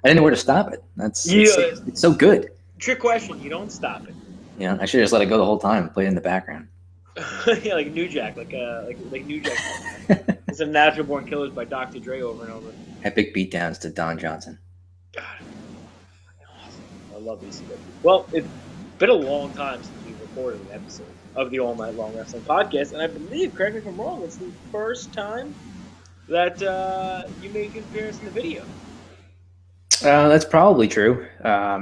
I didn't know where to stop it. It's so good. Trick question. You don't stop it. Yeah, I should just let it go the whole time and play it in the background. Yeah, like New Jack, like New Jack. It's a Natural Born Killers by Dr. Dre over and over. Epic beatdowns to Don Johnson. God, awesome. I love ECW. Well, it's been a long time since we recorded an episode of the All Night Long Wrestling Podcast, and I believe, correct me if I'm wrong, it's the first time that you made a good appearance in the video. That's probably true.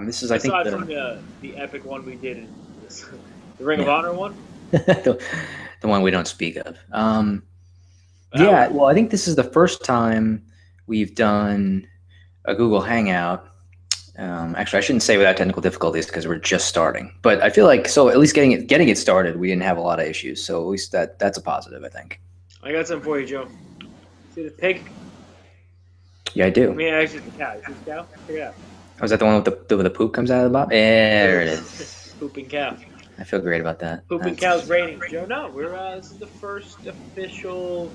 This is, I think, aside from the epic one we did, the Ring of Honor one. the one we don't speak of. Yeah, well, I think this is the first time we've done a Google Hangout. Actually, I shouldn't say without technical difficulties because we're just starting. But I feel like, so at least getting it started, we didn't have a lot of issues. So at least that's a positive, I think. I got something for you, Joe. See the pig? Yeah, I do. I mean, actually, the cow. You see the cow? Check it out. Was that the one with the poop comes out of the bottom? There it is. Pooping cow. I feel great about that. Pooping cow's ratings, Joe. No, this is the first official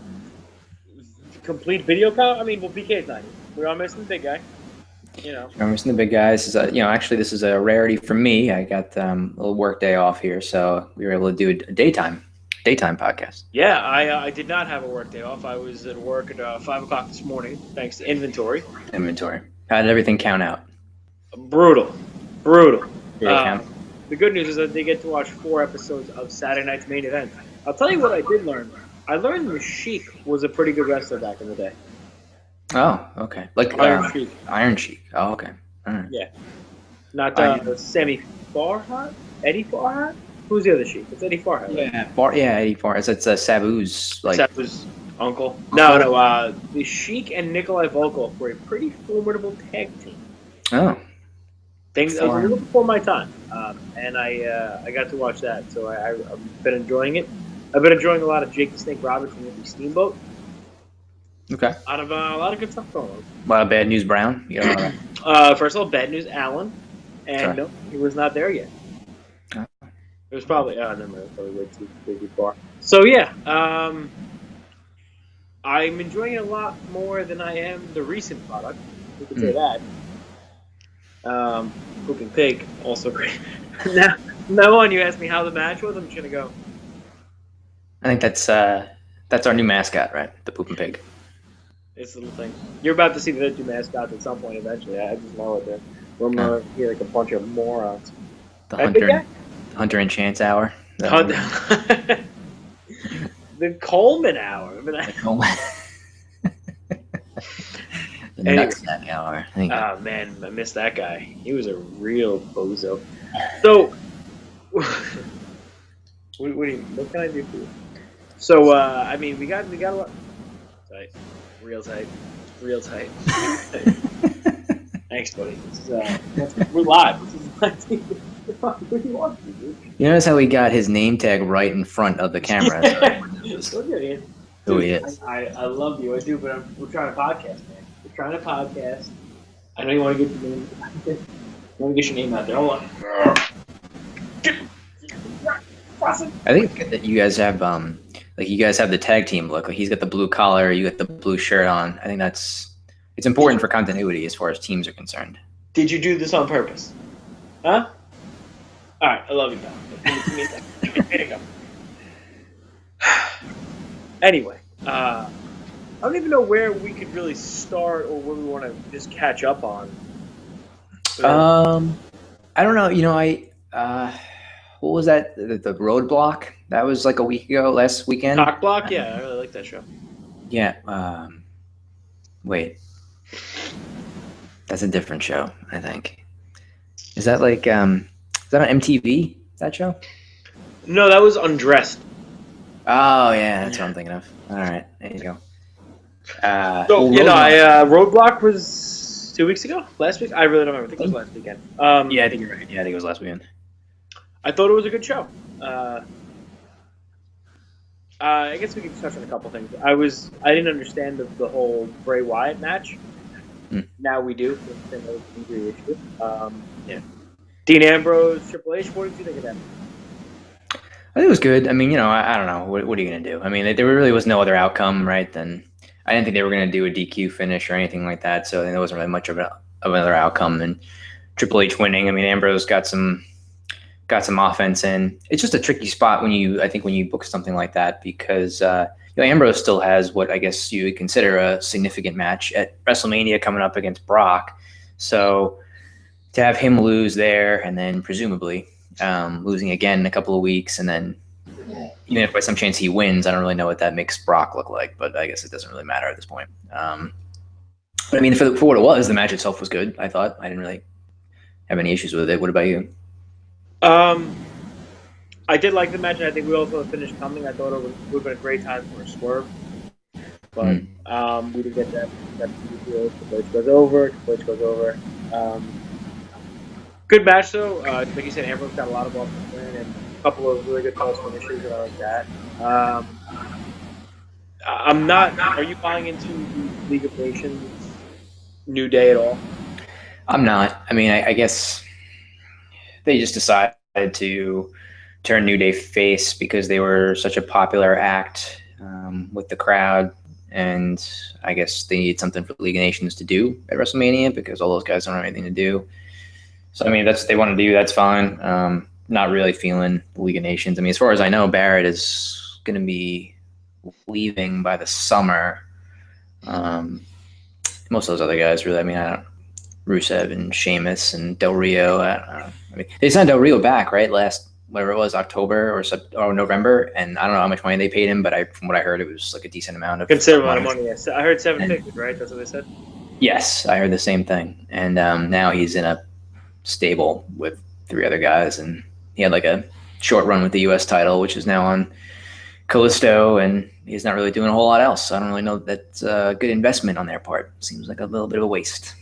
complete video count. I mean, well, PK's not here. We're all missing the big guy. You know. I'm missing the big guys. Actually, this is a rarity for me. I got a little work day off here, so we were able to do a daytime podcast. Yeah, I did not have a work day off. I was at work at 5 o'clock this morning, thanks to inventory. How did everything count out? Brutal. Count? The good news is that they get to watch 4 episodes of Saturday night's main event. I'll tell you what I did learn. I learned the Sheik was a pretty good wrestler back in the day. Oh, okay. Like Iron Sheik. Iron Sheik. Oh, okay. All right. Yeah. Not Sammy Farhat? Eddie Farhat? Who's the other Sheik? It's Eddie Farhat. Right? Yeah, Eddie Farhat. It's Sabu's Sabu's uncle. No. The Sheik and Nikolai Volkov were a pretty formidable tag team. Oh. Things a little before my time, and I got to watch that, so I've been enjoying it. I've been enjoying a lot of Jake the Snake Roberts and Ricky Steamboat. Okay. Out of a lot of good stuff going on. A lot of Bad News Brown. First of all, Bad News Allen, and no, he was not there yet. Oh. It was probably probably way too far. So yeah, I'm enjoying it a lot more than I am the recent product. We could say that. Pooping Pig, also great. now on, you asked me how the match was. I'm just gonna go. I think that's our new mascot, right? The Pooping Pig. It's a little thing. You're about to see the two mascots at some point eventually. I just know it. We're more here like a bunch of morons. The Hunter and Chance Hour. The Coleman Hour. The Coleman. The Nutsack Hour. Oh man, I missed that guy. He was a real bozo. So, what can I do for you? So, I mean, we got a lot. Tight, real tight. Thanks, buddy. We're live. You notice how he got his name tag right in front of the camera? Who he is. I love you. I do, but we're trying to podcast, man. We're trying to podcast. I know you want to get your name. You want to get your name out there. Hold on. I think that you guys have the tag team look. Like he's got the blue collar, you got the blue shirt on. I think it's important for continuity as far as teams are concerned. Did you do this on purpose? Huh? All right, I love you, pal. Here you go. Anyway, I don't even know where we could really start or where we want to just catch up on. I don't know. You know, what was that? The Roadblock? That was like a week ago, last weekend. Cock Block? Yeah, I really like that show. Yeah. Wait. That's a different show, I think. Is that like, is that on MTV, that show? No, that was Undressed. Oh, yeah, that's what I'm thinking of. All right, there you go. Roadblock was 2 weeks ago? Last week? I really don't remember. I think it was last weekend. Yeah, I think you're right. Yeah, I think it was last weekend. I thought it was a good show. I guess we could touch on a couple things. I didn't understand the whole Bray Wyatt match. Now we do. Yeah. Dean Ambrose, Triple H. What did you think of that? I think it was good. I mean, I don't know. What are you going to do? I mean, there really was no other outcome, right? Then I didn't think they were going to do a DQ finish or anything like that. So I think there wasn't really much of another outcome than Triple H winning. I mean, Ambrose got some offense in. It's just a tricky spot when you book something like that because Ambrose still has what I guess you would consider a significant match at WrestleMania coming up against Brock. So to have him lose there and then presumably losing again in a couple of weeks, and then even if by some chance he wins, I don't really know what that makes Brock look like, but I guess it doesn't really matter at this point. But I mean, for what it was, the match itself was good. I thought I didn't really have any issues with it. What about you? I did like the match, and I think we also finished coming. I thought it would have been a great time for a swerve, but we didn't get that. The Blitz goes over. Good match though. Like you said, Ambrose got a lot of offense in and a couple of really good false finishes, and I like that. I'm not. Are you buying into the League of Nations New Day at all? I'm not. I mean, I guess they just decided to turn New Day face because they were such a popular act with the crowd, and I guess they need something for the League of Nations to do at WrestleMania because all those guys don't have anything to do. So I mean, that's what they want to do. That's fine. Not really feeling the League of Nations. I mean, as far as I know, Barrett is going to be leaving by the summer. Most of those other guys, really. I mean, Rusev and Sheamus and Del Rio. I don't know. I mean, they signed Del Rio back, right? Last, whatever it was, October or November, and I don't know how much money they paid him, but from what I heard, it was like a decent amount of considerable amount of money. Yes, I heard 7 figures, right? That's what they said. Yes, I heard the same thing, and now he's in a stable with 3 other guys, and he had like a short run with the U.S. title, which is now on Callisto, and he's not really doing a whole lot else. So I don't really know that that's a good investment on their part. Seems like a little bit of a waste.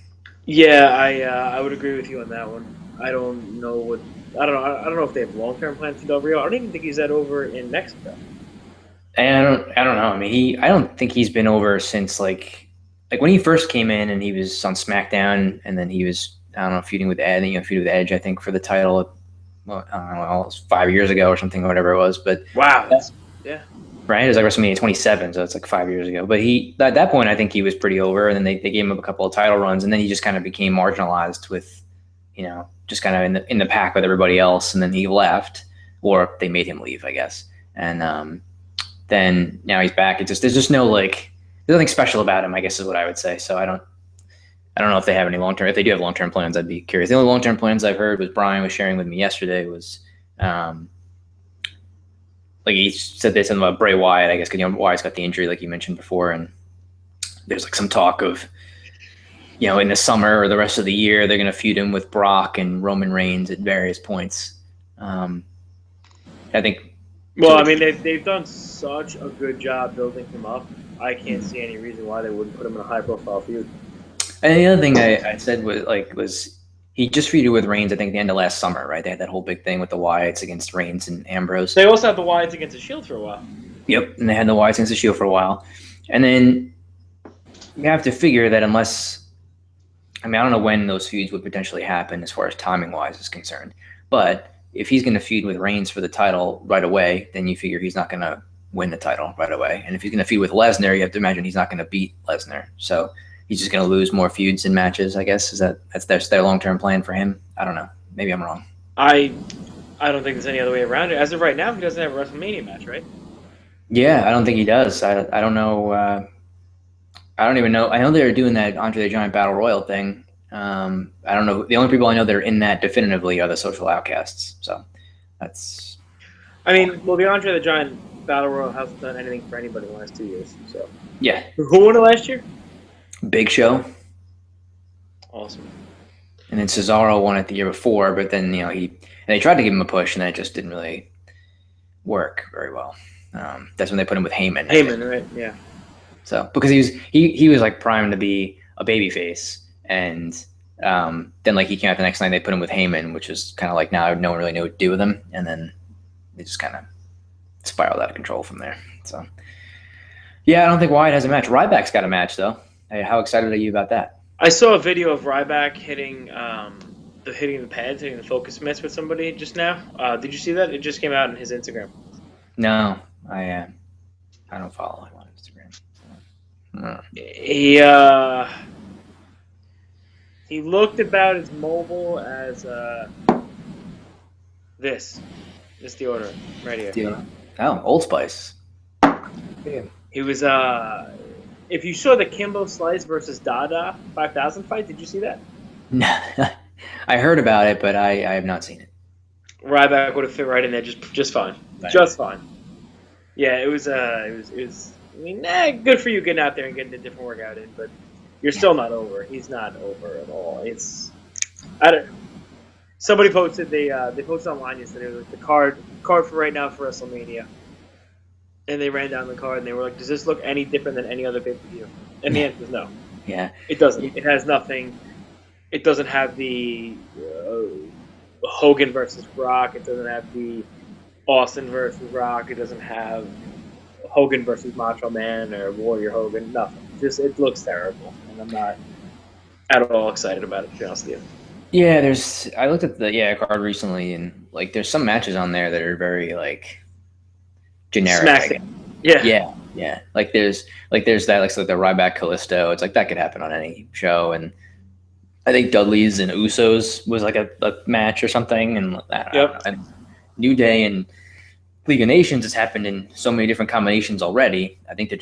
Yeah, I would agree with you on that one. I don't know if they have long-term plans for Del Rio. I don't even think he's that over in Mexico. And I don't know. I mean, I don't think he's been over since like when he first came in and he was on SmackDown, and then he was, I don't know, feuding with Edge, I think, for the title. Well, I don't know, it was 5 years ago or something, or whatever it was. But wow, yeah, right. It was like WrestleMania 27, so it's like 5 years ago. But at that point, I think he was pretty over, and then they gave him a couple of title runs, and then he just kind of became marginalized with, just kind of in the pack with everybody else, and then he left, or they made him leave, I guess. And then now he's back. There's just no there's nothing special about him, I guess is what I would say. So I don't know if they have any long-term. If they do have long-term plans, I'd be curious. The only long-term plans I've heard was Brian was sharing with me yesterday was, he said this about Bray Wyatt, I guess, because Wyatt's got the injury, like you mentioned before, and there's like some talk of, in the summer or the rest of the year, they're going to feud him with Brock and Roman Reigns at various points. I think. Well, I mean, they've done such a good job building him up. I can't see any reason why they wouldn't put him in a high-profile feud. And the other thing I said was he just feuded with Reigns, I think, the end of last summer, right? They had that whole big thing with the Wyatts against Reigns and Ambrose. They also had the Wyatts against the Shield for a while. Yep, and they had the Wyatts against the Shield for a while. And then you have to figure that unless, I mean, I don't know when those feuds would potentially happen as far as timing-wise is concerned, but if he's going to feud with Reigns for the title right away, then you figure he's not going to win the title right away. And if he's going to feud with Lesnar, you have to imagine he's not going to beat Lesnar. So he's just going to lose more feuds and matches, I guess. That's their long-term plan for him? I don't know. Maybe I'm wrong. I don't think there's any other way around it. As of right now, he doesn't have a WrestleMania match, right? Yeah, I don't think he does. I don't know. I don't even know. I know they're doing that Andre the Giant Battle Royal thing. I don't know. The only people I know that are in that definitively are the Social Outcasts. So that's. I mean, well, the Andre the Giant Battle Royal hasn't done anything for anybody in the last 2 years. So yeah. Who won it last year? Big Show. Awesome. And then Cesaro won it the year before, but then they tried to give him a push, and then it just didn't really work very well. That's when they put him with Heyman. Heyman, right? Yeah. So because he was like primed to be a babyface, and then he came out the next night, they put him with Heyman, which is kind of like now no one really knew what to do with him, and then they just kind of spiraled out of control from there. So yeah, I don't think Wyatt has a match. Ryback's got a match though. Hey, how excited are you about that? I saw a video of Ryback hitting the pads, hitting the focus mitts with somebody just now. Did you see that? It just came out on his Instagram. No, I don't follow him on Instagram. So. He He looked about as mobile as this deodorant right here. Oh, Old Spice. Yeah. He was if you saw the Kimbo Slice versus Dada 5000 fight, did you see that? No, I heard about it, but I have not seen it. Ryback would have fit right in there just fine. Right. Just fine. Yeah, it was I mean, good for you getting out there and getting a different workout in, but you're still not over. He's not over at all. It's I don't somebody posted they posted online yesterday like the card for right now for WrestleMania. And they ran down the card and they were like, does this look any different than any other pay-per-view? And the answer is no. Yeah. It doesn't. It has nothing. It doesn't have the Hogan versus Brock. It doesn't have the Austin versus Rock. It doesn't have Hogan versus Macho Man or Warrior Hogan. Nothing. Just it looks terrible, and I'm not at all excited about it. To be honest with you. Yeah, I looked at the card recently, and like there's some matches on there that are very like generic. Yeah. Like there's that like so the Ryback Callisto. It's like that could happen on any show, and I think Dudley's and Usos was like a match or something, and I don't know. And New Day and League of Nations has happened in so many different combinations already. I think they're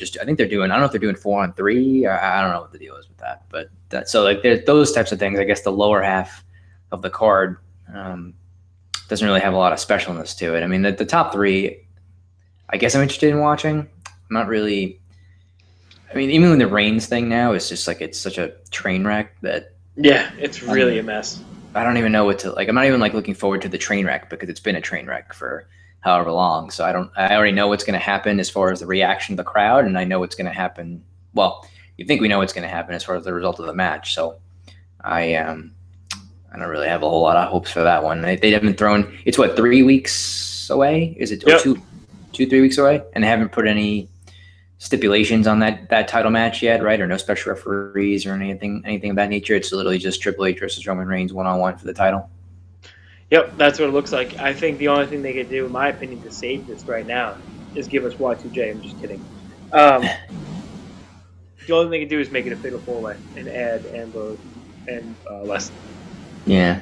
doing. I don't know if they're doing 4-on-3. Or I don't know what the deal is with that, but so like there's those types of things. I guess the lower half of the card doesn't really have a lot of specialness to it. I mean, the top three, I guess I'm interested in watching. I'm not really. I mean, even with the Reigns thing now, it's just like it's such a train wreck that. Yeah, it's really a mess. I don't even know what to like. I'm not even like looking forward to the train wreck because it's been a train wreck for however long. So I already know what's going to happen as far as the reaction of the crowd, and I know what's going to happen. Well, you think we know what's going to happen as far as the result of the match. So I don't really have a whole lot of hopes for that one. They haven't thrown. It's what 3 weeks away? Is it 3 weeks away? And they haven't put any stipulations on that title match yet, right? Or no special referees or anything of that nature. It's literally just Triple H versus Roman Reigns 1-on-1 for the title. Yep, that's what it looks like. I think the only thing they could do, in my opinion, to save this right now is give us Y2J. I'm just kidding. The only thing they can do is make it a fatal four-way and add Ambrose and Leslie. Yeah.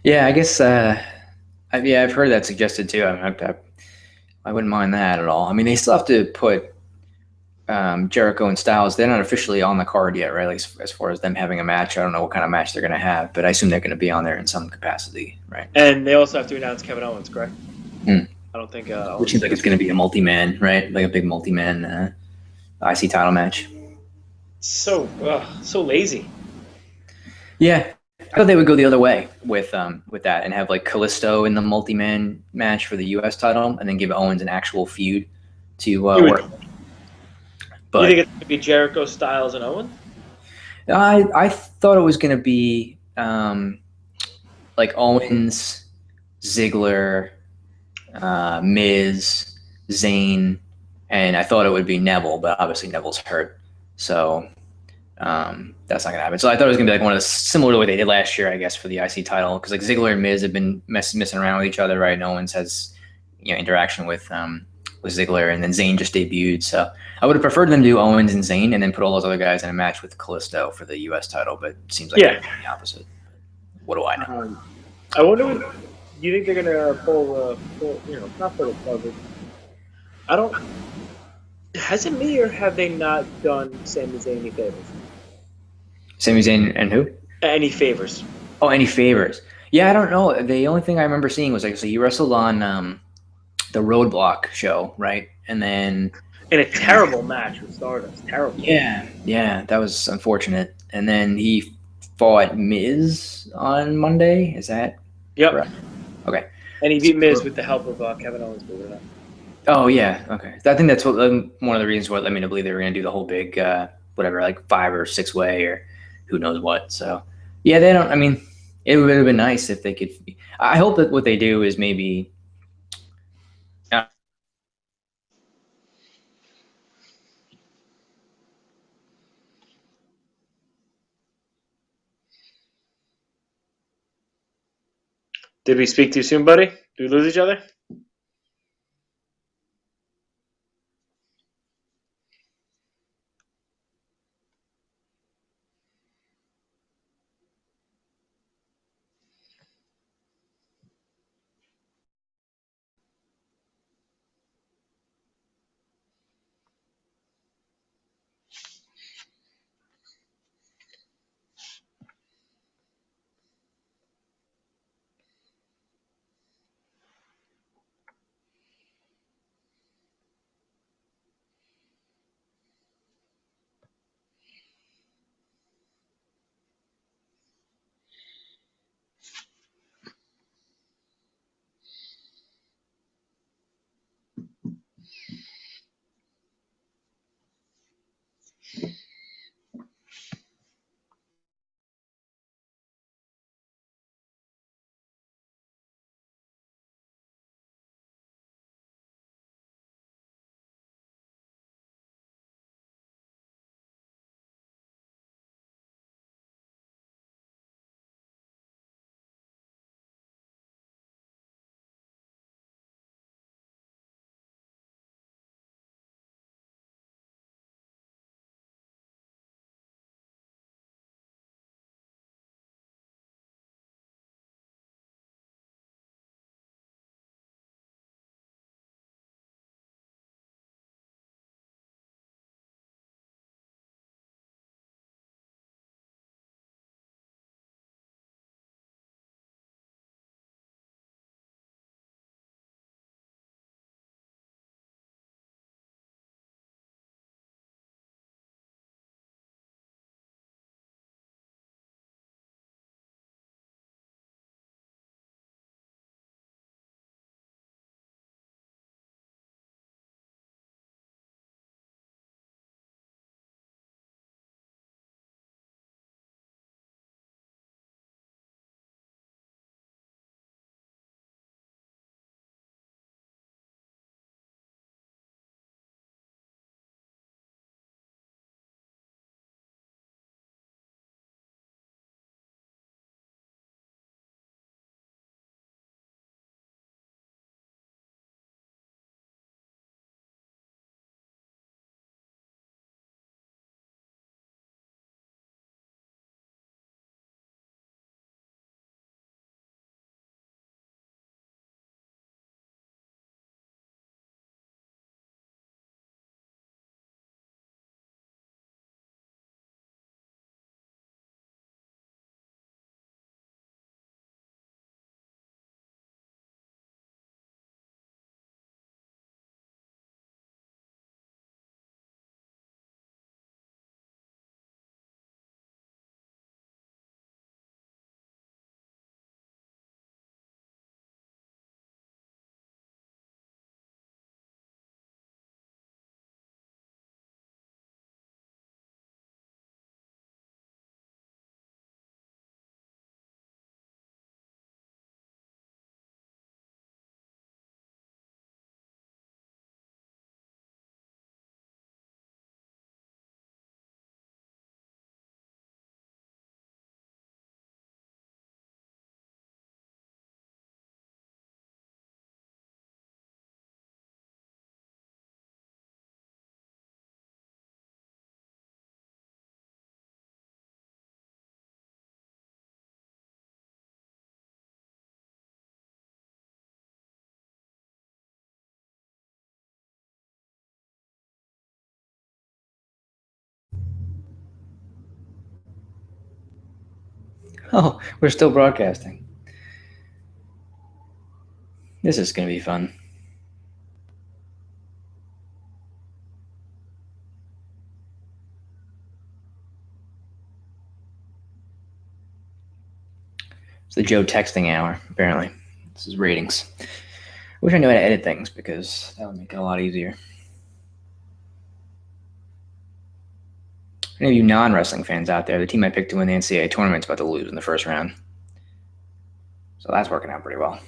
I guess. I've heard that suggested too. I wouldn't mind that at all. I mean, they still have to put Jericho and Styles. They're not officially on the card yet, right? Like as far as them having a match, I don't know what kind of match they're going to have, but I assume they're going to be on there in some capacity, right? And they also have to announce Kevin Owens, correct? I don't think. Which seems like it's going to be a multi-man, right? Like a big multi-man IC title match. So lazy. Yeah, I thought they would go the other way with that and have like Callisto in the multi-man match for the U.S. title, and then give Owens an actual feud to work. But you think it's going to be Jericho, Styles, and Owens? I thought it was going to be like Owens, Ziggler, Miz, Zayn, and I thought it would be Neville, but obviously Neville's hurt, so that's not going to happen. So I thought it was going to be like one of the similar to what they did last year, I guess, for the IC title, because like Ziggler and Miz have been messing around with each other, right? And Owens has interaction with Ziggler, and then Zayn just debuted. So I would have preferred them to do Owens and Zayn and then put all those other guys in a match with Callisto for the U.S. title, but it seems like they're doing the opposite. What do I know? I wonder, do you think they're going to pull not pull the plug? I don't. Has it me or have they not done Sami Zayn any favors? Sami Zayn and who? Any favors. Oh, any favors. Yeah, I don't know. The only thing I remember seeing was like, so he wrestled on the Roadblock show, right? And then in a terrible match with Stardust. Terrible. Yeah, that was unfortunate. And then he fought Miz on Monday. Is that correct? Okay. And he beat Miz with the help of Kevin Owens, believe it or not. Oh yeah, okay. I think that's one of the reasons what led me to believe they were going to do the whole big whatever, like 5 or 6 way or who knows what. So yeah, they don't. I mean, it would have been nice if they could. I hope that what they do is maybe. Did we speak too soon, buddy? Did we lose each other? Oh, we're still broadcasting. This is going to be fun. It's the Joe texting hour, apparently. This is ratings. I wish I knew how to edit things because that would make it a lot easier. Any of you non-wrestling fans out there, the team I picked to win the NCAA tournament's about to lose in the first round. So that's working out pretty well.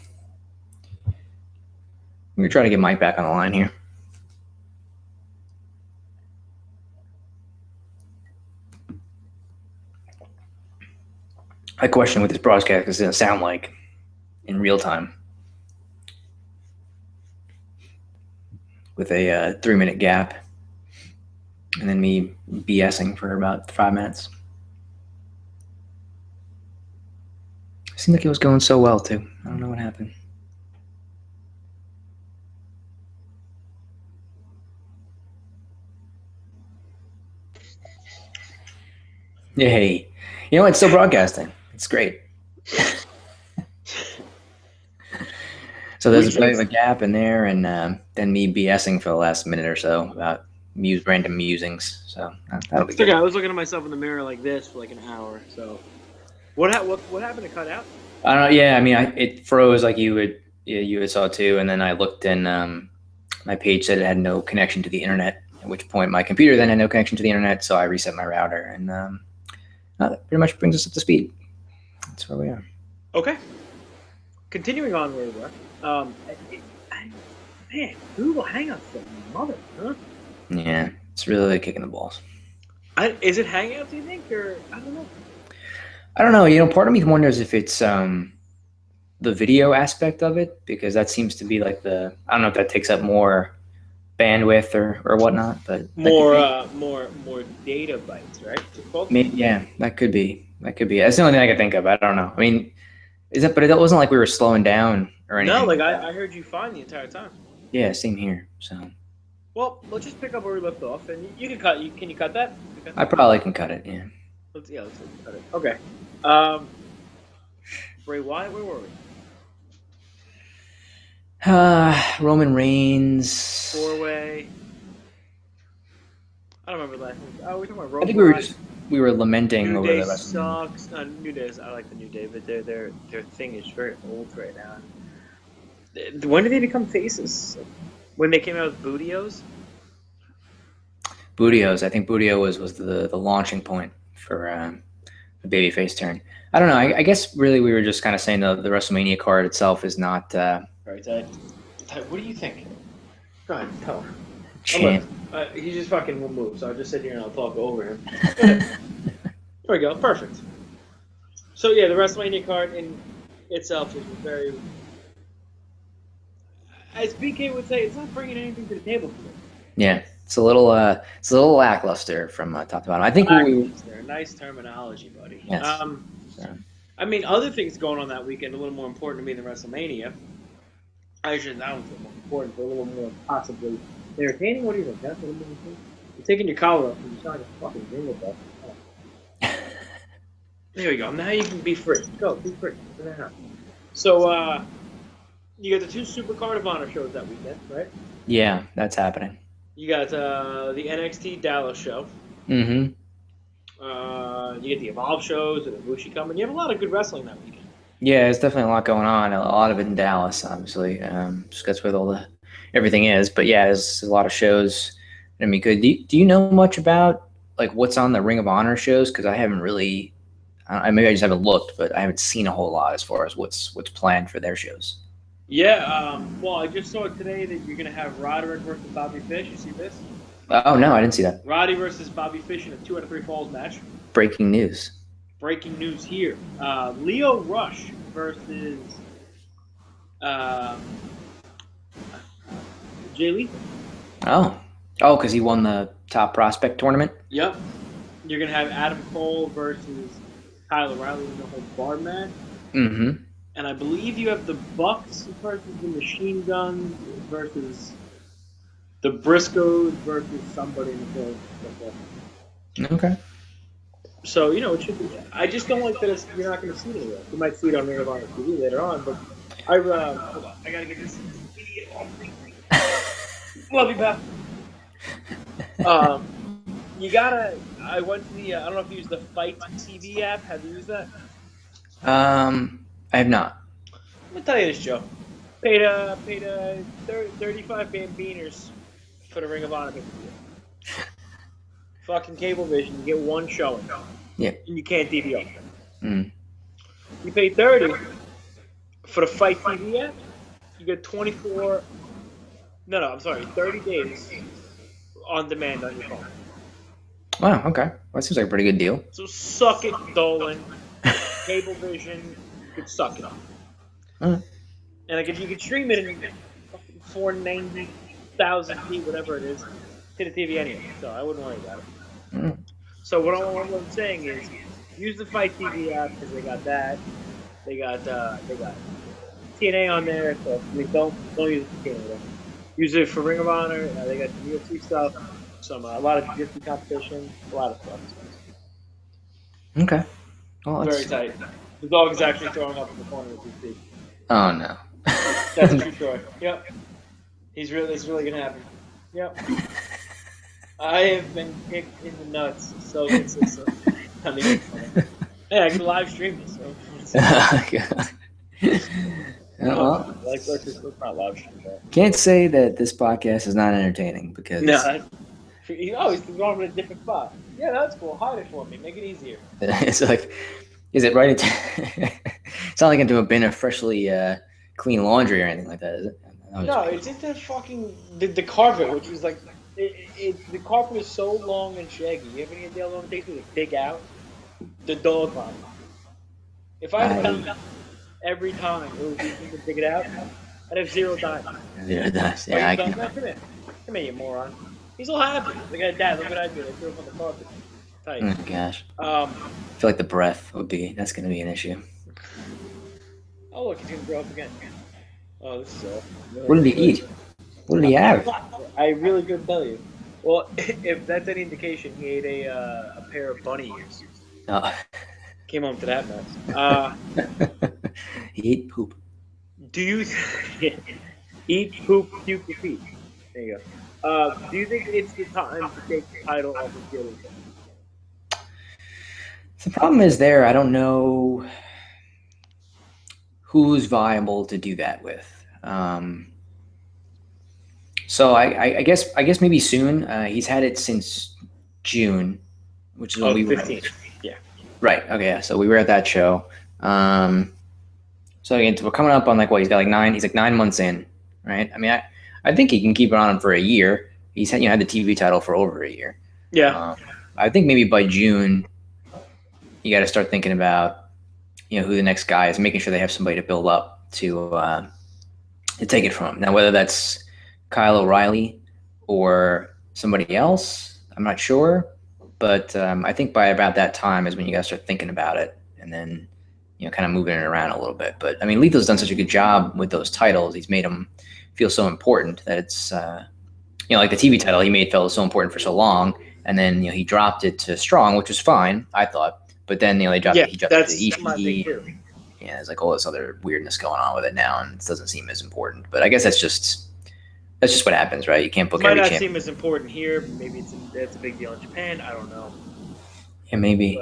I'm going to try to get Mike back on the line here. I question what this broadcast is going to sound like in real time with a 3-minute gap and then me BSing for about 5 minutes. It seemed like it was going so well, too. I don't know what happened. Yay. You know, it's still broadcasting. It's great. So there's a bit of a gap in there, and then me BSing for the last minute or so about random musings. So that'll be good. Okay, I was looking at myself in the mirror like this for like an hour. So what happened to cut out? I don't know. Yeah, I mean, it froze like you had saw too, and then I looked and my page said it had no connection to the internet. At which point my computer then had no connection to the internet, so I reset my router, and that pretty much brings us up to speed. That's where we are. Okay. Continuing on where we were. Man, Google Hangouts the mother, huh? Yeah, it's really kicking the balls. Is it Hangouts, do you think, or I don't know? I don't know. You know, part of me wonders if it's the video aspect of it, because that seems to be like I don't know if that takes up more bandwidth or whatnot, but more data bytes, right? Yeah, that could be. That's the only thing I could think of. I don't know. I mean, but it wasn't like we were slowing down or anything. No, like I heard you fine the entire time. Yeah, same here. So. Well, let's just pick up where we left off, and you can cut. Can you cut that? I probably can cut it. Yeah. Let's cut it. Okay. Bray Wyatt, where were we? Roman Reigns. 4-way. I don't remember last name. Oh, we're talking about Roman. I think we were lamenting New over Day the rest. Sucks. New Day. I like the New Day, but their thing is very old right now. When did they become faces? When they came out with Bootios? Bootios. I think Bootio was the launching point for the babyface turn. I don't know. I guess really we were just kind of saying the WrestleMania card itself is not. Right, Ted. What do you think? Go ahead, tell him. Champ. He just fucking won't move, so I'll just sit here and I'll talk over him. There we go. Perfect. So yeah, the WrestleMania card in itself is very, as BK would say, it's not bringing anything to the table for me. Yeah, it's a little lackluster from top to bottom. I think nice terminology, buddy. Yes. I mean, other things going on that weekend a little more important to me than WrestleMania. I should not say more important, but a little more possibly entertaining. What do you think? That's what I'm You're taking your collar off and you sound like a fucking jingle bell. There we go. Now you can be free. Go, be free. So, you got the 2 Super Card of Honor shows that weekend, right? Yeah, that's happening. You got the NXT Dallas show. Mm-hmm. You get the Evolve shows and the Ibushi coming. You have a lot of good wrestling that weekend. Yeah, there's definitely a lot going on. A lot of it in Dallas, obviously. Just that's where everything is. But yeah, there's a lot of shows. I mean, good. Do you know much about like what's on the Ring of Honor shows? Because I haven't really. Maybe I just haven't looked, but I haven't seen a whole lot as far as what's planned for their shows. Yeah. Well, I just saw today that you're gonna have Roderick versus Bobby Fish. You see this? Oh no, I didn't see that. Roddy versus Bobby Fish in a 2 out of 3 falls match. Breaking news. Breaking news here. Leo Rush versus Jay Lethal. Oh, because he won the top prospect tournament? Yep. You're going to have Adam Cole versus Kyle O'Reilly in the whole bar match. Mm-hmm. And I believe you have the Bucks versus the Machine Guns versus the Briscoes versus somebody in the whole. Okay. So it should be. I just don't like that you're not going to see it anywhere. You might see it on Ring of Honor TV later on, but hold on. I got to get this idiot off me. Love you, pal. You gotta. I went to the. I don't know if you use the Fight TV app. Have you used that? I have not. Let me tell you this, Joe. Paid 35 bambiners for the Ring of Honor pay-per-view. Fucking Cablevision, you get one showing. Yeah. And you can't DVR. Mm. You pay 30 for the Fight TV app. You get 24. No, I'm sorry, 30 days on demand on your phone. Wow. Okay. Well, that seems like a pretty good deal. So suck it, Dolan. Cablevision, you could suck it. And like if you could stream it in 490,000p, whatever it is, hit a TV anyway. So I wouldn't worry about it. So what I'm saying is, use the Fight TV app because they got that. They got TNA on there. So don't use it for TNA. Use it for Ring of Honor. They got the UFC stuff. A lot of jiu-jitsu competition. A lot of stuff. Okay. Well, very tight. The dog is actually throwing up in the corner as we speak. Oh no. That's a true story. Yep. It's really gonna happen. Yep. I have been kicked in the nuts so consistently. Hey, I can live stream this. So. Well, let's not live stream that. Can't say that this podcast is not entertaining because he's going with a different spot. Yeah, that's cool. Hide it for me. Make it easier. It's like, is it right? It's not like into a bin of freshly clean laundry or anything like that, is it? No, it's into fucking the carpet, which is like the carpet is so long and shaggy. You have any idea how long it takes me to dig out the dog vomit? If I had done that every time it was easy to dig it out, I'd have zero dimes. Zero dimes. Yeah, I can. Come here, you moron. He's all happy. Look at Dad. Look what I did. I threw him on the carpet. Tight. Oh gosh. I feel like the breath that's going to be an issue. Oh look, he's going to grow up again. Oh, this is all. What did he eat? What did he have? I really couldn't tell you. Well, if that's any indication, he ate a pair of bunny ears. Oh. Came home to that mess. He ate poop. Do you eat poop, puke, repeat? There you go. Do you think it's the time to take the title off of the other show? The problem is I don't know who's viable to do that with. So I guess maybe soon. He's had it since June, which is when we 15th. Yeah. Right. Okay. Yeah. So we were at that show. So again, we're coming up on he's got 9. He's 9 months in, right? I mean, I think he can keep it on him for a year. He's had the TV title for over a year. Yeah. I think maybe by June, you got to start thinking about who the next guy is, making sure they have somebody to build up to take it from him. Now, whether that's Kyle O'Reilly or somebody else, I'm not sure. But I think by about that time is when you got to start thinking about it, and then kind of moving it around a little bit. But I mean, Lethal's done such a good job with those titles. He's made them feel so important that it's like the TV title he made felt so important for so long, and then he dropped it to Strong, which was fine, I thought. But then he dropped it to Ishii. Yeah, there's all this other weirdness going on with it now, and it doesn't seem as important. But I guess that's just what happens, right? You can't book every champion. Might not seem as important here. Maybe it's a big deal in Japan. I don't know. Yeah, maybe.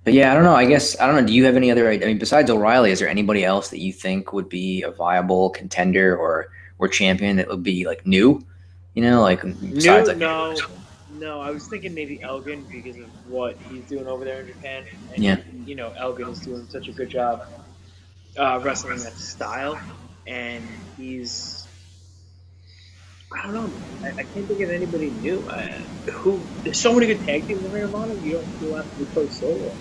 But yeah, I don't know. I don't know. Do you have any other? I mean, besides O'Reilly, is there anybody else that you think would be a viable contender or champion that would be new? Besides No, I was thinking maybe Elgin because of what he's doing over there in Japan. And, Elgin is doing such a good job wrestling that style. And he's... I don't know. I can't think of anybody new. There's so many good tag teams in Ring of Honor, you don't feel have to play solo.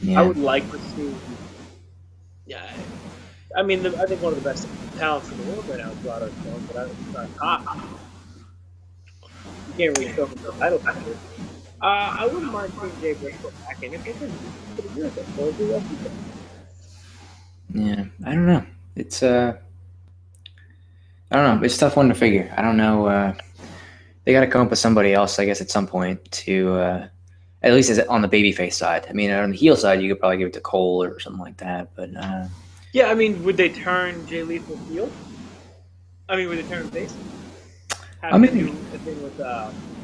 Yeah. I would like to see... Yeah. I mean, I think one of the best talents in the world right now is Rado Stone, but it's not hot. You can't really show him the title picture. I wouldn't mind seeing Jay Briscoe back in if it was Yeah, I don't know. It's I don't know. It's a tough one to figure. I don't know. They got to come up with somebody else, I guess, at some point to At least is on the babyface side. I mean, on the heel side, you could probably give it to Cole or something like that. But yeah, I mean, would they turn Jay Lethal heel? I mean, would they turn face? Have to do a thing with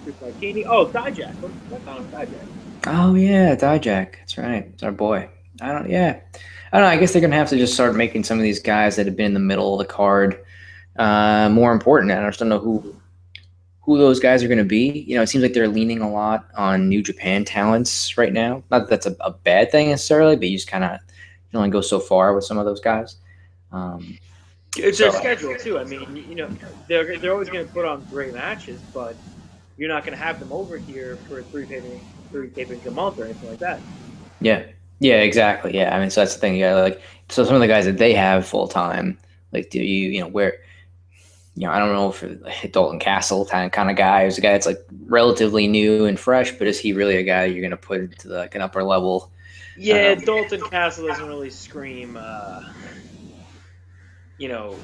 Chris Martini. Oh, Dijak. What's on Dijak? Oh yeah, Dijak. That's right. It's our boy. I don't know. I guess they're gonna have to just start making some of these guys that have been in the middle of the card more important. I just don't know who those guys are going to be. You know, it seems like they're leaning a lot on New Japan talents right now. Not that that's a bad thing necessarily, but you just kind of you only go so far with some of those guys. It's their schedule too. I mean, you know, they're always going to put on great matches, but you're not going to have them over here for three tapings a month or anything like that. Yeah, exactly. Yeah, I mean, so that's the thing. Yeah, like so some of the guys that they have full time, like do you know where. You know, I don't know if Dalton Castle kind of guy is a guy that's like relatively new and fresh, but is he really a guy you're going to put into like an upper level? Yeah, Dalton Castle doesn't really scream, you know,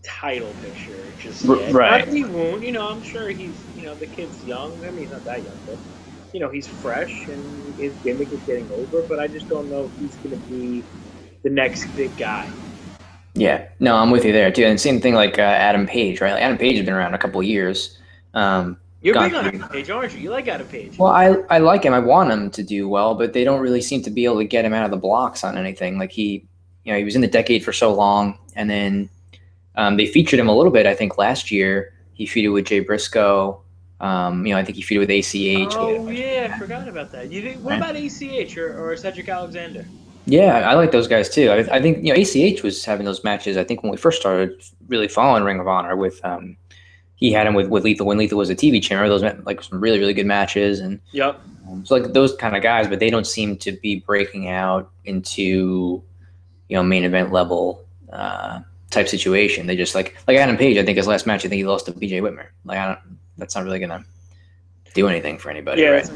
title picture just yet. Right. Not that he won't. You know, I'm sure he's, you know, the kid's young. I mean, he's not that young, but you know, he's fresh and his gimmick is getting over. But I just don't know if he's going to be the next big guy. Yeah, no, I'm with you there too. And same thing like Adam Page, right? Like, Adam Page has been around a couple of years. You're big on Adam Page, aren't you? You like Adam Page. Well, I like him. I want him to do well, but they don't really seem to be able to get him out of the blocks on anything. Like he was in the decade for so long, and then they featured him a little bit. I think last year he feuded with Jay Briscoe. I think he feuded with ACH. Oh yeah, I forgot about that. What about ACH or Cedric Alexander? Yeah, I like those guys too. I think ACH was having those matches. I think when we first started really following Ring of Honor with he had him with Lethal when Lethal was a TV champion. Those like some really really good matches and yep. So like those kind of guys, but they don't seem to be breaking out into main event level type situation. They just like Adam Page. I think his last match, I think he lost to BJ Whitmer. Like that's not really gonna do anything for anybody. Yeah, right?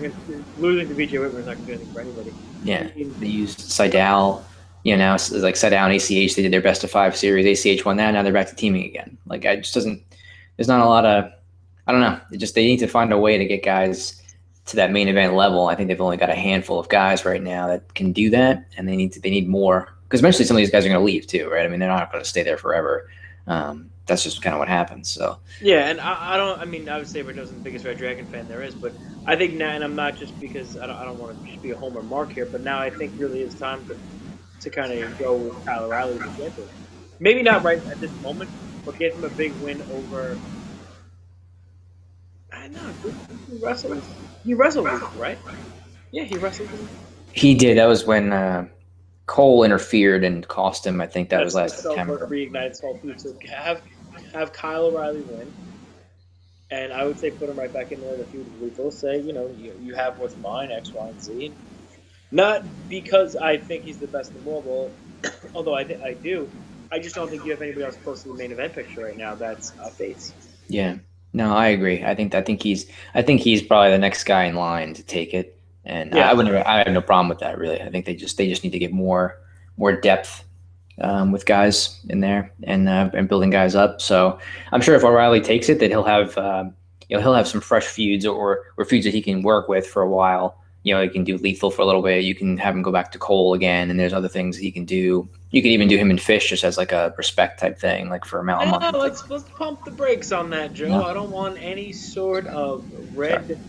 Losing to BJ Whitmer is not gonna do anything for anybody. Yeah, they used Seidel. Now it's like Seidel and ACH. They did their best of 5 series. ACH won that. Now they're back to teaming again. Like it just doesn't. There's not a lot of. I don't know. They need to find a way to get guys to that main event level. I think they've only got a handful of guys right now that can do that, and they need more because eventually some of these guys are going to leave too, right? I mean, they're not going to stay there forever. That's just kind of what happens. So yeah, and I don't. I mean, obviously, Red wasn't the biggest Red Dragon fan there is, but I think now, and I'm not just because I don't want to just be a homer mark here, but now I think really is time to kind of go with Kyle O'Reilly as a champion. Maybe not right at this moment, but get him a big win over. I don't know. He wrestled right? Yeah, he wrestled. He did. That was when Cole interfered and cost him. I think that was last September. Reignited Salt Food. So have Kyle O'Reilly win, and I would say put him right back in there. The feud with Lethal. Say you have what's mine, X, Y, and Z. Not because I think he's the best in the world, although I do. I just don't think you have anybody else close to the main event picture right now that's a face. Yeah. No, I agree. I think he's probably the next guy in line to take it. And yeah. I have no problem with that really. I think they just need to get more depth with guys in there and building guys up. So I'm sure if O'Reilly takes it, that he'll have some fresh feuds or feuds that he can work with for a while. He can do Lethal for a little bit. You can have him go back to Cole again, and there's other things he can do. You could even do him and Fish just as like a respect type thing, like for a month. No, let's pump the brakes on that, Joe. No. I don't want any sort of Red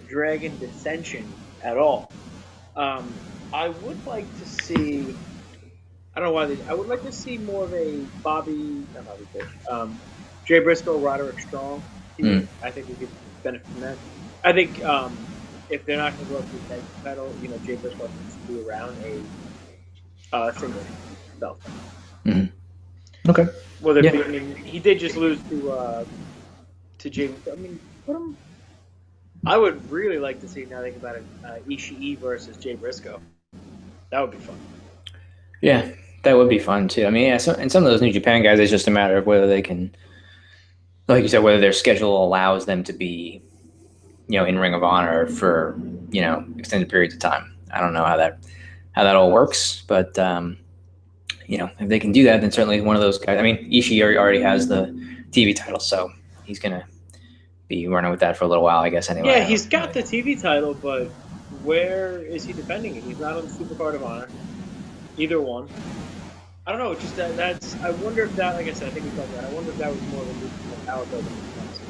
Dragon dissension at all. I would like to see. I don't know why. I would like to see more of a Jay Briscoe, Roderick Strong. I think we could benefit from that. I think if they're not going to go up to the tag title, Jay Briscoe needs to be around a single belt. Mm-hmm. Okay. Well, he did just lose to Jay. I mean, put him. I would really like to see, now think about it, Ishii versus Jay Briscoe. That would be fun. Yeah, that would be fun too. I mean, and some of those New Japan guys, it's just a matter of whether they can, like you said, whether their schedule allows them to be, in Ring of Honor for, extended periods of time. I don't know how that all works, but if they can do that, then certainly one of those guys. I mean, Ishii already has the TV title, so he's gonna be running with that for a little while, I guess. Anyway. Yeah, he's got the TV title, but where is he defending it? He's not on the Supercard of Honor. Either one. I don't know. Just that's. I wonder if that, like I said, I think we talked about it. I wonder if that was more of a move from Metallica than anything else.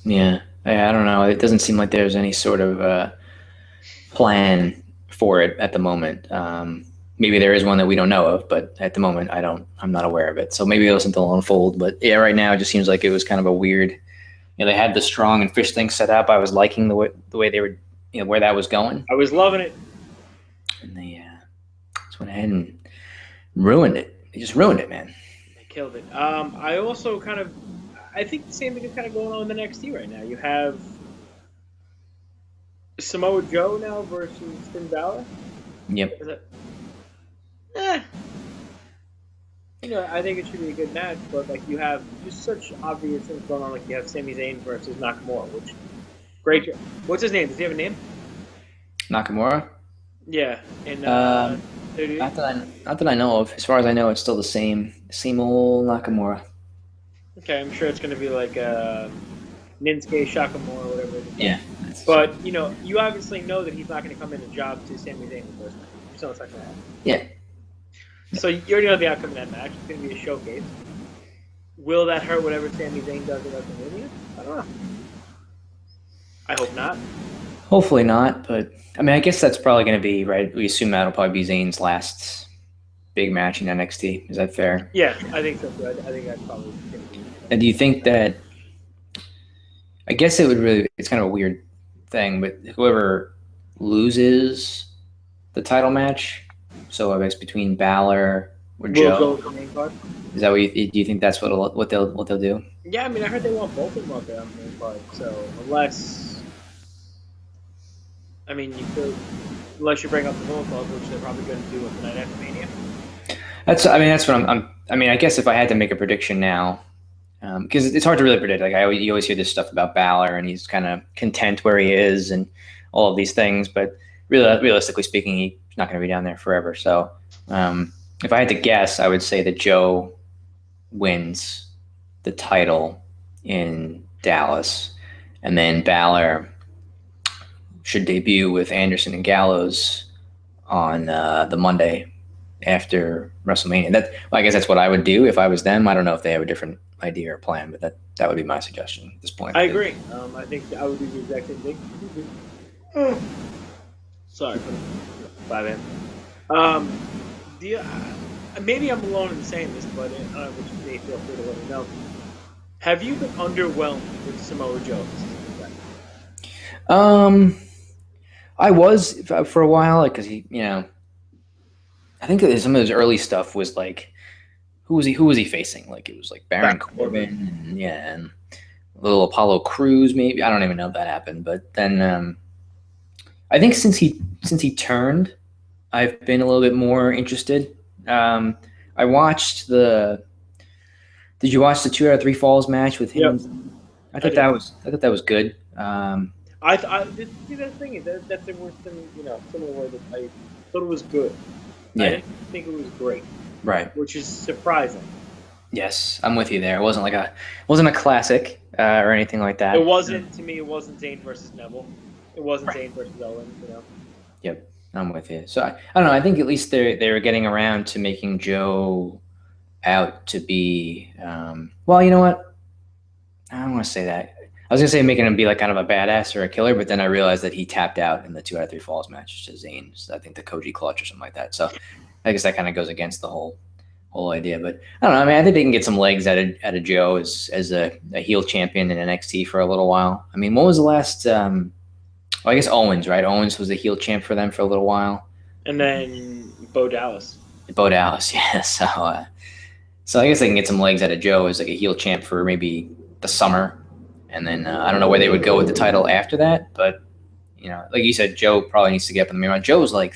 Yeah, I don't know. It doesn't seem like there's any sort of plan for it at the moment. Maybe there is one that we don't know of, but at the moment, I'm not aware of it. So maybe it'll something will unfold. But yeah, right now it just seems like it was kind of a weird. You know, they had the Strong and Fish thing set up. I was liking the way they were, where that was going. I was loving it. And they just went ahead and ruined it. They just ruined it, man. They killed it. I also I think the same thing is kind of going on in the NXT right now. You have Samoa Joe now versus Finn Balor. Yep. I think it should be a good match, but like you have just such obvious things going on. Like you have Sami Zayn versus Nakamura, which great. What's his name? Does he have a name? Nakamura. Yeah, and not that I know of. As far as I know, it's still the same old Nakamura. Okay, I'm sure it's going to be like Ninsuke Shakamura or whatever. Yeah. But you obviously know that he's not going to come in and job to Sami Zayn the first time. So it's not going to happen. Yeah. So you already know the outcome of that match. It's going to be a showcase. Will that hurt whatever Sami Zayn does at WrestleMania? I don't know. I hope not. Hopefully not, but I mean, I guess that's probably going to be right. We assume that'll probably be Zayn's last big match in NXT. Is that fair? Yeah, I think so too. I think that's probably going to be. And do you think that? I guess it would really. It's kind of a weird thing, but whoever loses the title match, so I guess between Balor or Joe, is that what do you think that's what they'll do? Yeah, I mean, I heard they want both of them out there on the main card. So unless you bring up the Bullet Club, which they're probably going to do with the night after Mania. That's what I'm. I mean, I guess if I had to make a prediction now, because it's hard to really predict. Like you always hear this stuff about Balor, and he's kind of content where he is, and all of these things. But realistically speaking, he's not going to be down there forever. So, if I had to guess, I would say that Joe wins the title in Dallas, and then Balor should debut with Anderson and Gallows on the Monday after WrestleMania. I guess that's what I would do if I was them. I don't know if they have a different idea or plan, but that would be my suggestion at this point. I agree. I think I would do the exact same thing. Sorry for the 5 a.m. Maybe I'm alone in saying this, but which you may feel free to let me know. Have you been underwhelmed with Samoa Joe? I was for a while, because he, I think some of his early stuff was like, who was he facing? Like it was like Baron Corbin, and little Apollo Crews, maybe. I don't even know if that happened, but then I think since he turned, I've been a little bit more interested. I watched Did you watch the 2 out of 3 falls match with him? Yep. I thought that was good. See, that thing is that's the worst thing, similar way that I thought it was good. Yeah. I didn't think it was great. Right. Which is surprising. Yes, I'm with you there. It wasn't a classic or anything like that. It wasn't, to me, it wasn't Zayn versus Neville. It wasn't Zayn versus Owens, Yep, I'm with you. So I don't know. I think at least they were getting around to making Joe out to be. Well, you know what? I don't want to say that. I was gonna say making him be like kind of a badass or a killer, but then I realized that he tapped out in the 2 out of 3 falls match to Zayn. So I think the Koji clutch or something like that. So I guess that kind of goes against the whole idea. But I don't know. I mean, I think they can get some legs out of Joe as a heel champion in NXT for a little while. I mean, what was the last? I guess Owens, right? Owens was the heel champ for them for a little while. And then Bo Dallas. Yeah. So I guess they can get some legs out of Joe as like a heel champ for maybe the summer. And then I don't know where they would go with the title after that. But, like you said, Joe probably needs to get up in the mirror. Joe's like,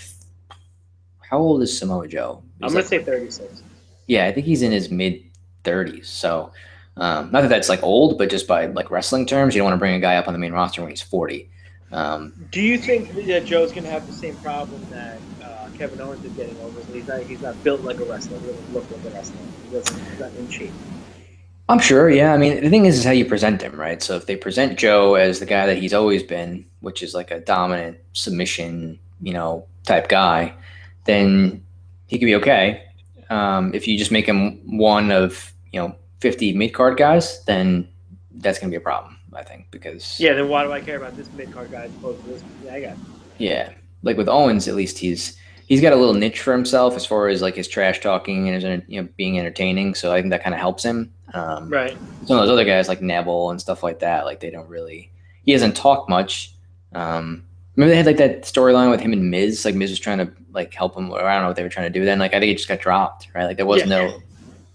how old is Samoa Joe? I'm going to say 36. Yeah, I think he's in his mid-30s. So not that that's like old, but just by like wrestling terms, you don't want to bring a guy up on the main roster when he's 40. Do you think that Joe's going to have the same problem that Kevin Owens is getting over? He's not built like a wrestler. He doesn't look like a wrestler. He's not in shape. I'm sure, yeah. I mean, the thing is how you present him, right? So if they present Joe as the guy that he's always been, which is like a dominant submission, type guy, then he could be okay. If you just make him one of 50 mid card guys, then that's going to be a problem, I think, because then why do I care about this mid card guy as opposed to this guy? yeah, like with Owens, at least he's got a little niche for himself as far as like his trash talking and his being entertaining. So I think that kind of helps him. Right. Some of those other guys like Neville and stuff like that, like they don't really. He doesn't talk much. Remember they had like that storyline with him and Miz. Like Miz was trying to like help him, or I don't know what they were trying to do. Then like I think it just got dropped, right? Like there was no.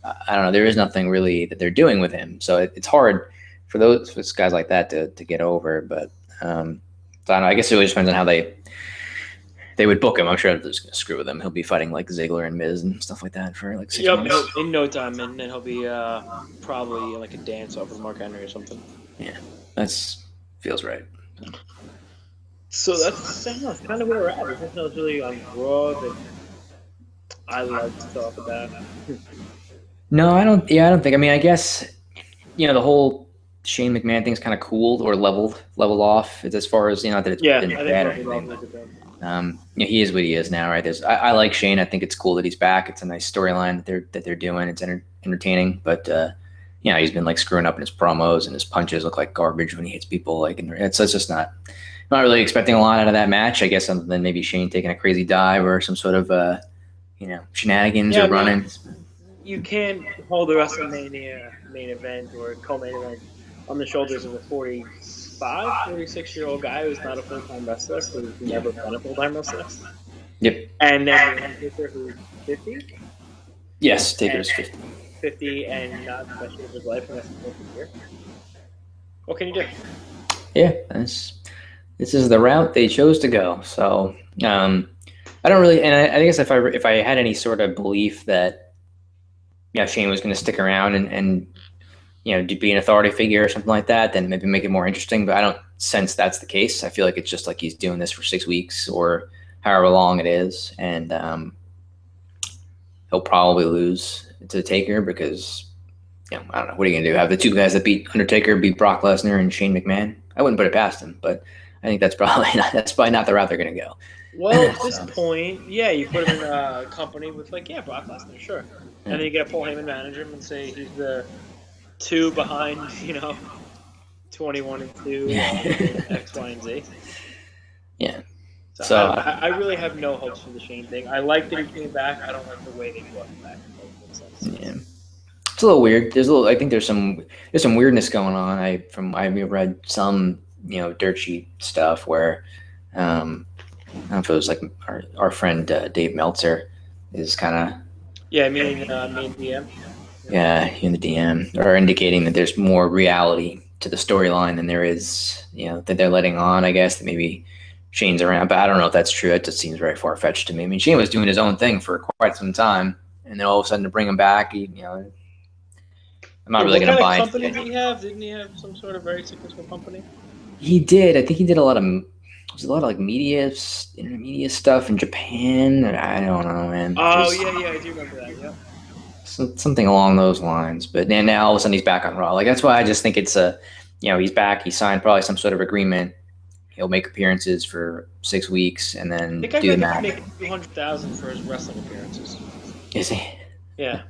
I don't know. There is nothing really that they're doing with him, so it's hard for those guys like that to get over. But so I don't know. I guess it really depends on how they would book him. I'm sure they're just gonna screw with him. He'll be fighting like Ziggler and Miz and stuff like that for like 6 months. In no time, and then he'll be probably like a dance off with Mark Henry or something. Yeah, that's feels right. So that's kind of where we're at. There's nothing else really on Raw that I like to talk about. No, I don't. Yeah, I don't think. I mean, I guess the whole Shane McMahon thing's kind of cooled or leveled off as far as that it's been bad or anything. He is what he is now, right? I like Shane. I think it's cool that he's back. It's a nice storyline that they're doing. It's entertaining, but he's been like screwing up in his promos and his punches look like garbage when he hits people. Like, it's just not really expecting a lot out of that match. I guess other than maybe Shane taking a crazy dive or some sort of shenanigans or running. You can't hold the WrestleMania main event or co-main event on the shoulders of a 46-year-old guy who's not a full-time wrestler, who's never been a full-time wrestler. Yep. And then you have Taker, who's 50. Yes, Taker's 50. 50 and not the best shape of his life, and that's the fourth year. What can you do? Yeah, this is the route they chose to go. So I don't really, and I guess if I had any sort of belief that Shane was going to stick around and be an authority figure or something like that, then maybe make it more interesting. But I don't sense that's the case. I feel like it's just like he's doing this for 6 weeks or however long it is, and he'll probably lose to Taker because I don't know, what are you going to do? Have the two guys that beat Undertaker beat Brock Lesnar and Shane McMahon? I wouldn't put it past him, but I think that's probably not the route they're going to go. Well, at this point, you put him in a company with Brock Lesnar, sure. And then you get a Paul Heyman manager him and say he's the 2 behind, 21 and 2, X, Y, and Z. Yeah. So I really have no hopes for the Shane thing. I like that he came back. I don't like the way they brought him back. Yeah. It's a little weird. I think there's some weirdness going on. I read some dirt sheet stuff where I don't know if it was like our friend Dave Meltzer is kind of me and DM. Yeah, you in the DM are indicating that there's more reality to the storyline than there is that they're letting on. I guess that maybe Shane's around, but I don't know if that's true. It just seems very far fetched to me. I mean, Shane was doing his own thing for quite some time, and then all of a sudden to bring him back, I'm not really going to buy it. What kind of company did he have? Didn't he have some sort of very successful company? He did. I think he did a lot of like media stuff in Japan. I don't know, man. Oh, yeah, I do remember that, yeah. Something along those lines. But now all of a sudden he's back on Raw. Like, that's why I just think it's he's back. He signed probably some sort of agreement. He'll make appearances for 6 weeks and then do the match. He's making $200,000 for his wrestling appearances. Is he? Yeah.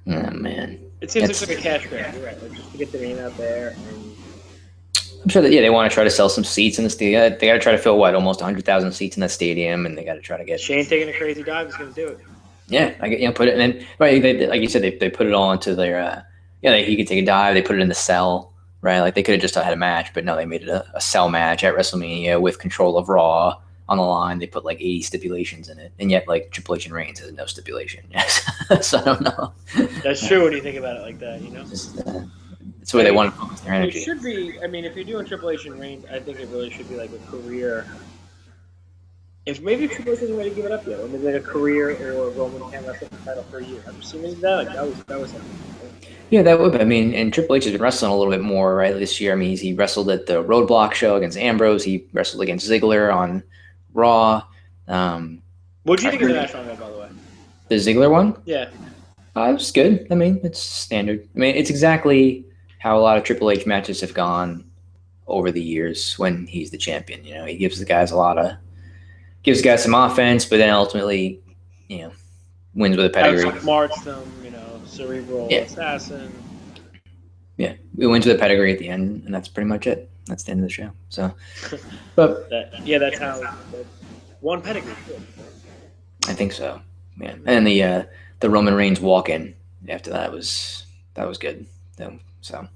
Oh, man. It seems like a cash grab. You're right. Like, just to get the name out there. And I'm sure that they want to try to sell some seats in the stadium. They got to try to fill almost 100,000 seats in that stadium, and they got to try to get Shane taking a crazy dive is going to do it. Yeah, put it, and then right, like you said, they put it all into their he could take a dive. They put it in the cell, right? Like they could have just had a match, but no, they made it a cell match at WrestleMania with control of Raw on the line. They put like 80 stipulations in it, and yet like Triple H and Reigns has no stipulation. So I don't know. That's true when you think about it like that, That's where they want to focus their energy. It should be. I mean, if you're doing Triple H and Reigns, I think it really should be like a career. Maybe Triple H isn't ready to give it up yet, or maybe like a career or Roman can't wrestle the title for a year. Have you seen any of that? Like that was something. Yeah, that would be. I mean, and Triple H has been wrestling a little bit more, right, this year. I mean, he wrestled at the Roadblock show against Ambrose. He wrestled against Ziggler on Raw. What did you think of the match on that, by the way? The Ziggler one? Yeah. It was good. I mean, it's standard. I mean, it's exactly how a lot of Triple H matches have gone over the years when he's the champion. You know, he gives the guys some offense, but then ultimately, you know, wins with a pedigree. Outsmarts them, cerebral Yeah, assassin. yeah, he wins with a pedigree at the end, and that's pretty much it. That's the end of the show. So, but That's how that one pedigree. I think so. Yeah, and the Roman Reigns walk in after that was good. So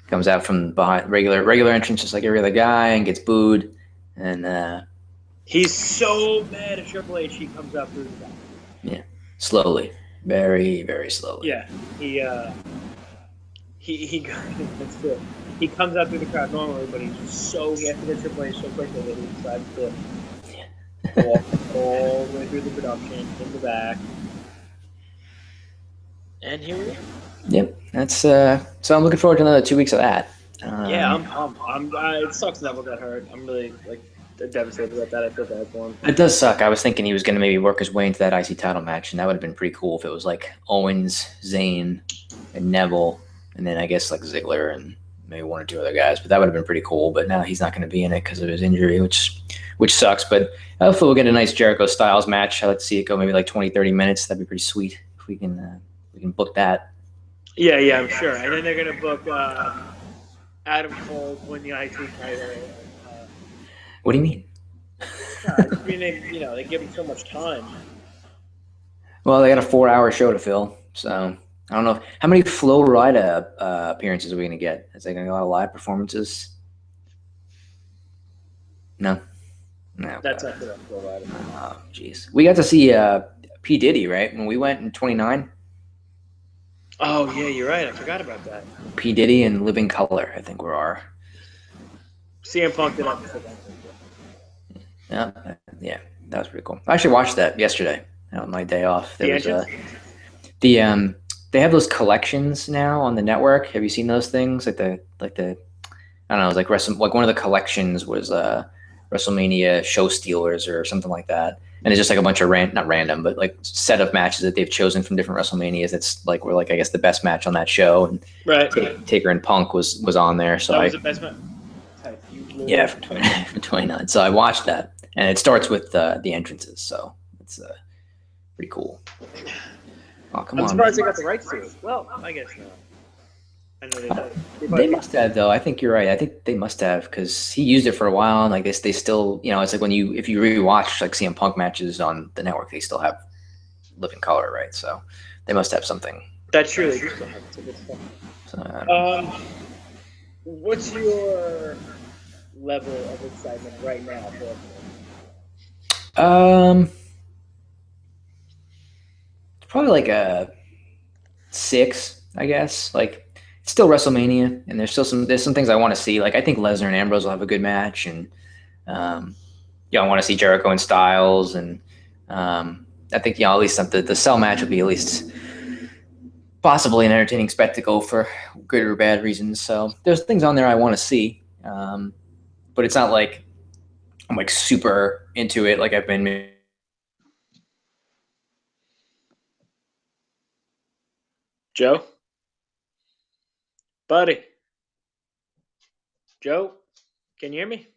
comes out from behind regular entrance, just like every other guy, and gets booed. And he's so mad at Triple H, he comes out through the back. Yeah, slowly, very very slowly. Yeah, he that's true. He comes out through the crowd normally, but he has to get Triple H so quickly that he decides to walk all the way through the production in the back. And here we are. Yep, that's so. I'm looking forward to another 2 weeks of that. Yeah, I'm pumped. It sucks Neville got hurt. I'm really devastated about that. I feel bad for him. It does suck. I was thinking he was going to maybe work his way into that IC title match, and that would have been pretty cool if it was like Owens, Zayn, and Neville, and then I guess like Ziggler and maybe one or two other guys. But that would have been pretty cool. But now he's not going to be in it because of his injury, which sucks. But hopefully we'll get a nice Jericho Styles match. I'd like to see it go maybe like 20, 30 minutes. That'd be pretty sweet if we can book that. Yeah, I'm sure. And then they're going to book Adam Cole win the IC title. What do you mean? I mean, they give him so much time. Well, they got a 4-hour show to fill, so I don't know how many Flo Rida appearances are we gonna get. Is there gonna be a lot of live performances? No, no. That's not for Flo Rida. Oh, jeez. We got to see P Diddy right when we went in '29. Oh yeah, you're right. I forgot about that. P Diddy and Living Color, I think, were our. CM Punk did not. Yeah, that was pretty cool. I actually watched that yesterday on my day off. There was they have those collections now on the network. Have you seen those things? Like the I don't know, it was like one of the collections was WrestleMania show stealers or something like that. And it's just like a bunch of not random, but like set of matches that they've chosen from different WrestleManias. It's like I guess the best match on that show. And right. Taker and Punk was on there. So that was the best match. Yeah, for 29. So I watched that, and it starts with the entrances. So it's pretty cool. Oh, come on! I'm surprised they got the rights to it. Well, I guess not. I know they must have, though. I think you're right. I think they must have because he used it for a while, and like they still, it's like if you rewatch like CM Punk matches on the network, they still have Living Color, right? So they must have something. That's true. They do still have it. Good stuff. So, what's your level of excitement right now for it's probably like a 6, I guess. Like it's still WrestleMania, and there's some things I want to see. Like I think Lesnar and Ambrose will have a good match, and I want to see Jericho and Styles, and I think at least the Cell match will be at least possibly an entertaining spectacle for good or bad reasons. So there's things on there I want to see, but it's not like I'm like super into it like I've been. Joe? Buddy? Joe? Can you hear me?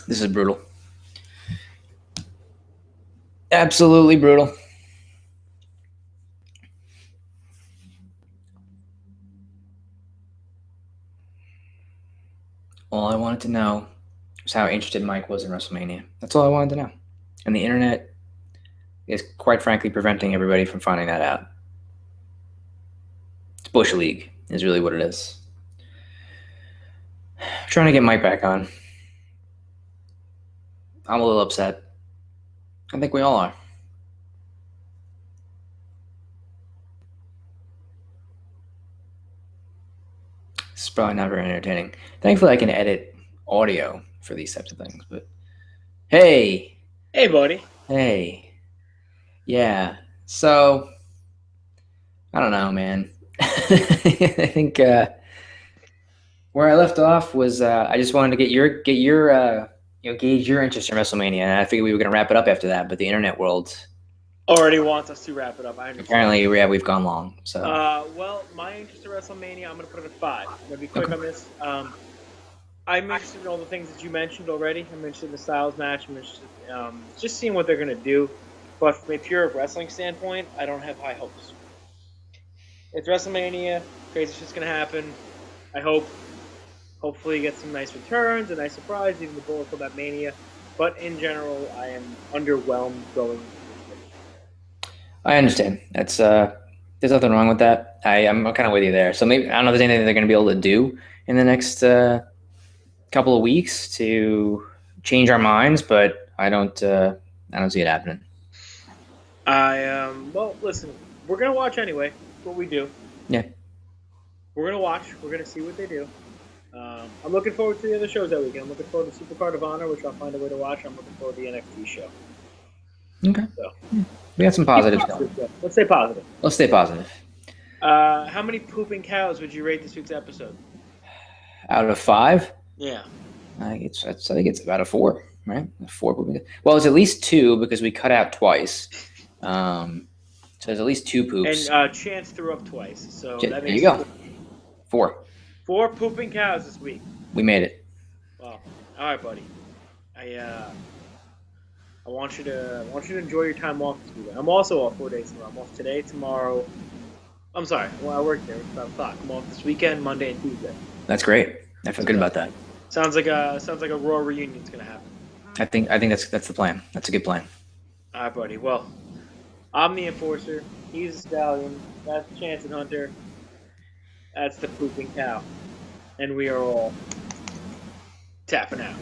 This is brutal. Absolutely brutal. All I wanted to know was how interested Mike was in WrestleMania. That's all I wanted to know. And the internet is, quite frankly, preventing everybody from finding that out. It's Bush League is really what it is. I'm trying to get Mike back on. I'm a little upset. I think we all are. This is probably not very entertaining. Thankfully, I can edit audio for these types of things. But hey. Hey, buddy. Hey. Yeah. So, I don't know, man. I think where I left off was I just wanted to gauge your interest in WrestleMania, and I figured we were going to wrap it up after that. But the internet world already wants us to wrap it up. I understand. Apparently, yeah, we've gone long. So, well, my interest in WrestleMania, I'm going to put it at 5. I'm going to be quick on this. I'm interested in all the things that you mentioned already. I'm interested in the Styles match. I'm interested just seeing what they're going to do. But from a pure wrestling standpoint, I don't have high hopes. It's WrestleMania. Crazy shit's going to happen. I hope. Hopefully, get some nice returns, a nice surprise, even the bullet for that Mania. But in general, I am underwhelmed going. I understand. That's there's nothing wrong with that. I'm kind of with you there. So maybe I don't know if there's anything they're going to be able to do in the next couple of weeks to change our minds, but I don't see it happening. Well, listen, we're gonna watch anyway. That's what we do. Yeah. We're gonna watch. We're gonna see what they do. I'm looking forward to the other shows that weekend. I'm looking forward to Supercard of Honor, which I'll find a way to watch. I'm looking forward to the NXT show. Okay. So, we got some positives going. Let's stay positive. Let's stay positive. How many pooping cows would you rate this week's episode? Out of 5? Yeah. I think it's about a 4, right? A 4 pooping. Well, it's at least 2 because we cut out twice. So there's at least 2 poops. And Chance threw up twice. So that there you go. 4. 4 pooping cows this week. We made it. Well, all right, buddy. I want you to enjoy your time off this weekend. I'm also off 4 days in a row. I'm off today, tomorrow. I'm sorry. Well, I work there. It's about o'clock. I'm off this weekend, Monday and Tuesday. That's great. I feel good about that. Sounds like a Raw reunion's gonna happen. I think that's the plan. That's a good plan. All right, buddy. Well, I'm the Enforcer. He's the Stallion. That's Chance and Hunter. That's the pooping cow. And we are all tapping out.